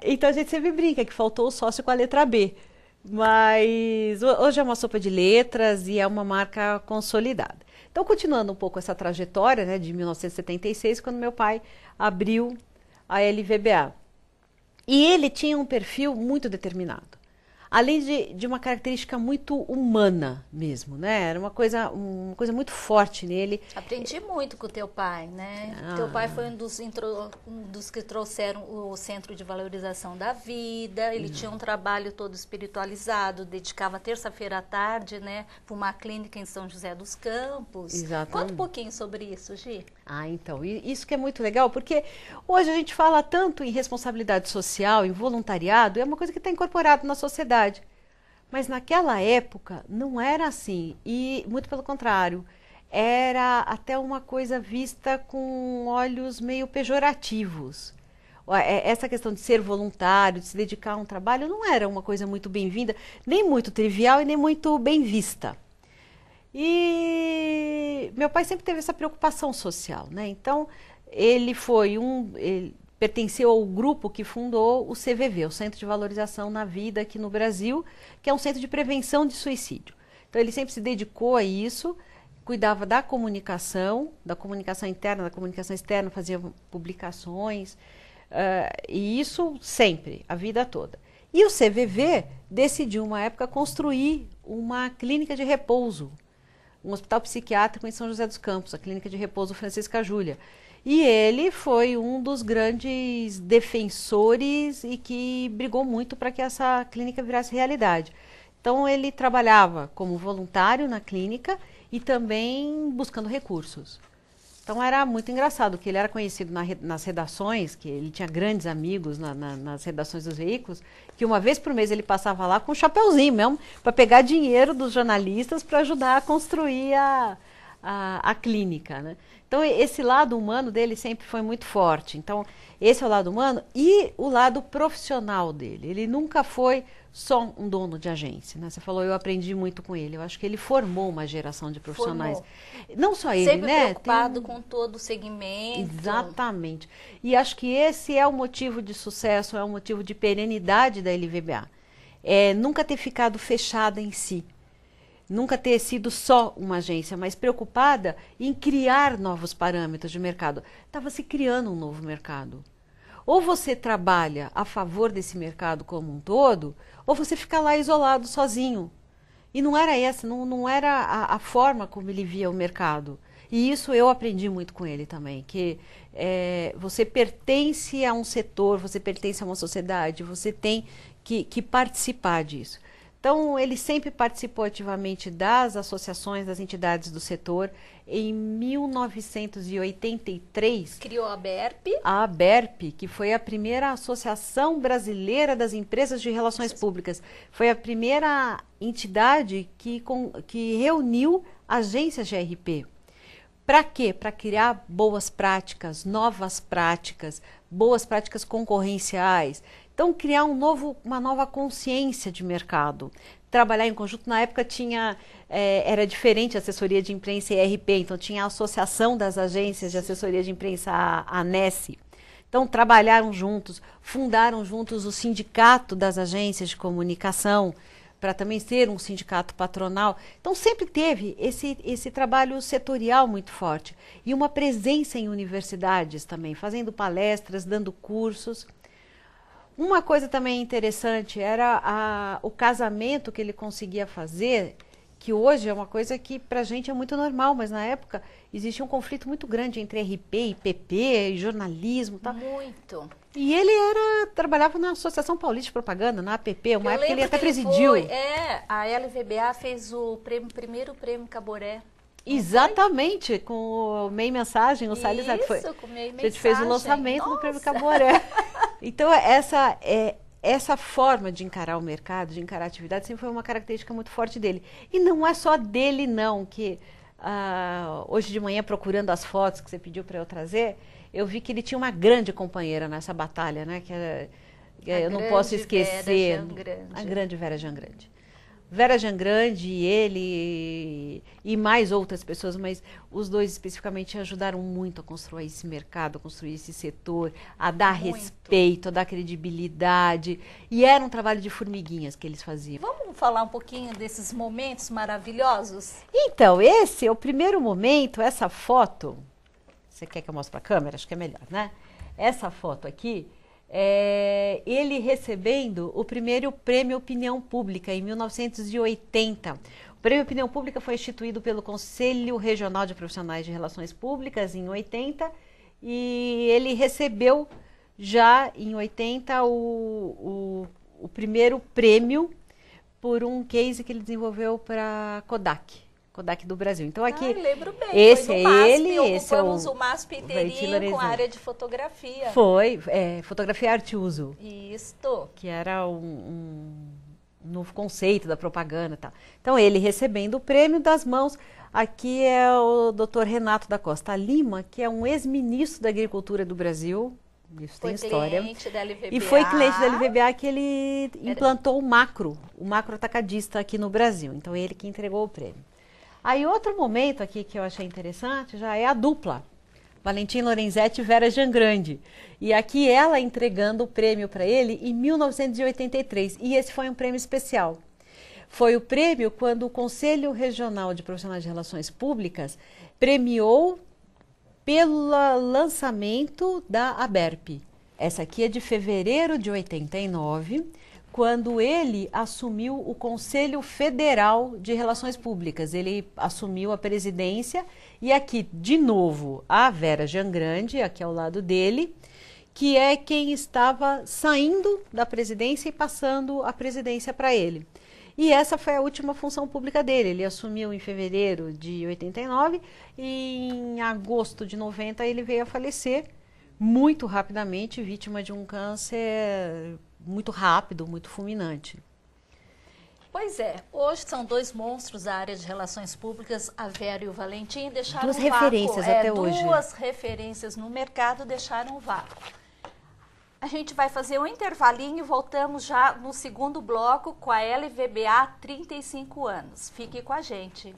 Então a gente sempre brinca que faltou o sócio com a letra B. Mas hoje é uma sopa de letras e é uma marca consolidada. Então, continuando um pouco essa trajetória, né, de 1976, quando meu pai abriu a LVBA. E ele tinha um perfil muito determinado. Além de uma característica muito humana mesmo, né? Era uma coisa muito forte nele. Aprendi muito com o teu pai, né? Teu pai foi um dos que trouxeram o Centro de Valorização da Vida. Ele tinha um trabalho todo espiritualizado, dedicava terça-feira à tarde, né, para uma clínica em São José dos Campos. Exatamente. Conta um pouquinho sobre isso, Gi. Então, isso que é muito legal, porque hoje a gente fala tanto em responsabilidade social, em voluntariado, é uma coisa que está incorporada na sociedade. Mas naquela época não era assim, e muito pelo contrário, era até uma coisa vista com olhos meio pejorativos. Essa questão de ser voluntário, de se dedicar a um trabalho, não era uma coisa muito bem-vinda, nem muito trivial e nem muito bem vista. E meu pai sempre teve essa preocupação social, né? Então, ele pertenceu ao grupo que fundou o CVV, o Centro de Valorização na Vida aqui no Brasil, que é um centro de prevenção de suicídio. Então, ele sempre se dedicou a isso, cuidava da comunicação interna, da comunicação externa, fazia publicações, e isso sempre, a vida toda. E o CVV decidiu, uma época, construir uma clínica de repouso, um hospital psiquiátrico em São José dos Campos, a Clínica de Repouso Francisca Júlia. E ele foi um dos grandes defensores e que brigou muito para que essa clínica virasse realidade. Então ele trabalhava como voluntário na clínica e também buscando recursos. Então era muito engraçado que ele era conhecido nas redações, que ele tinha grandes amigos nas redações dos veículos, que uma vez por mês ele passava lá com um chapeuzinho mesmo, para pegar dinheiro dos jornalistas para ajudar a construir a clínica, né? Então esse lado humano dele sempre foi muito forte. Então esse é o lado humano e o lado profissional dele. Ele nunca foi só um dono de agência, né? Você falou, eu aprendi muito com ele. Eu acho que ele formou uma geração de profissionais. Não só ele, sempre né? Preocupado com todo o segmento. Exatamente. E acho que esse é o motivo de sucesso, é o motivo de perenidade da LVBA. É nunca ter ficado fechada em si. Nunca ter sido só uma agência, mas preocupada em criar novos parâmetros de mercado. Estava se criando um novo mercado. Ou você trabalha a favor desse mercado como um todo, ou você fica lá isolado, sozinho. E não era essa, não era a forma como ele via o mercado. E isso eu aprendi muito com ele também, que você pertence a um setor, você pertence a uma sociedade, você tem que participar disso. Então, ele sempre participou ativamente das associações, das entidades do setor. Em 1983... criou a ABERP. A ABERP, que foi a primeira Associação Brasileira das Empresas de Relações Públicas. Foi a primeira entidade que reuniu agências de RP. Para quê? Para criar boas práticas, novas práticas, boas práticas concorrenciais. Então, criar uma nova consciência de mercado. Trabalhar em conjunto, na época era diferente a assessoria de imprensa e RP, então tinha a Associação das Agências de Assessoria de Imprensa, a ANESSE. Então, trabalharam juntos, fundaram juntos o Sindicato das Agências de Comunicação, para também ser um sindicato patronal. Então, sempre teve esse trabalho setorial muito forte. E uma presença em universidades também, fazendo palestras, dando cursos. Uma coisa também interessante era o casamento que ele conseguia fazer, que hoje é uma coisa que para a gente é muito normal, mas na época existia um conflito muito grande entre RP, IPP, e jornalismo. Tá? Muito. E ele trabalhava na Associação Paulista de Propaganda, na APP, uma época que ele até presidiu. A LVBA fez o primeiro prêmio Caboré. Exatamente, com o Meio Mensagem, o Salles foi. Isso, com o Meio Mensagem. A gente fez o lançamento do Prêmio Caboré. Então, essa forma de encarar o mercado, de encarar a atividade, sempre foi uma característica muito forte dele. E não é só dele, não, que hoje de manhã, procurando as fotos que você pediu para eu trazer, eu vi que ele tinha uma grande companheira nessa batalha, né? Eu não posso esquecer. A grande Vera Jangrande. Vera Jangrande, ele e mais outras pessoas, mas os dois especificamente ajudaram muito a construir esse mercado, a construir esse setor, a dar respeito, a dar credibilidade. E era um trabalho de formiguinhas que eles faziam. Vamos falar um pouquinho desses momentos maravilhosos? Então, esse é o primeiro momento, essa foto. Você quer que eu mostre para a câmera? Acho que é melhor, né? Essa foto aqui. Ele recebendo o primeiro Prêmio Opinião Pública em 1980. O Prêmio Opinião Pública foi instituído pelo Conselho Regional de Profissionais de Relações Públicas em 80 e ele recebeu já em 80 o primeiro prêmio por um case que ele desenvolveu para Kodak do Brasil. Então aqui, lembro bem, esse foi é no MASP, ele, esse é o MASP inteirinho com a área de fotografia. Foi, fotografia arte uso. Isto. Que era um novo conceito da propaganda e tal. Então ele recebendo o prêmio das mãos, aqui é o Dr. Renato da Costa Lima, que é um ex-ministro da Agricultura do Brasil. Isso tem história. Cliente da LVBA. E foi cliente da LVBA que ele implantou o macro atacadista aqui no Brasil. Então ele que entregou o prêmio. Aí outro momento aqui que eu achei interessante já é a dupla, Valentim Lorenzetti e Vera Jangrande. E aqui ela entregando o prêmio para ele em 1983. E esse foi um prêmio especial. Foi o prêmio quando o Conselho Regional de Profissionais de Relações Públicas premiou pelo lançamento da ABERP. Essa aqui é de fevereiro de 89, quando ele assumiu o Conselho Federal de Relações Públicas. Ele assumiu a presidência e aqui, de novo, a Vera Jangrande, aqui ao lado dele, que é quem estava saindo da presidência e passando a presidência para ele. E essa foi a última função pública dele. Ele assumiu em fevereiro de 89 e em agosto de 90 ele veio a falecer muito rapidamente, vítima de um câncer muito rápido, muito fulminante. Pois é, hoje são dois monstros da área de relações públicas, a Vera e o Valentim, deixaram duas um vácuo. referências até hoje. Duas referências no mercado deixaram um vácuo. A gente vai fazer um intervalinho e voltamos já no segundo bloco com a LVBA 35 anos. Fique com a gente.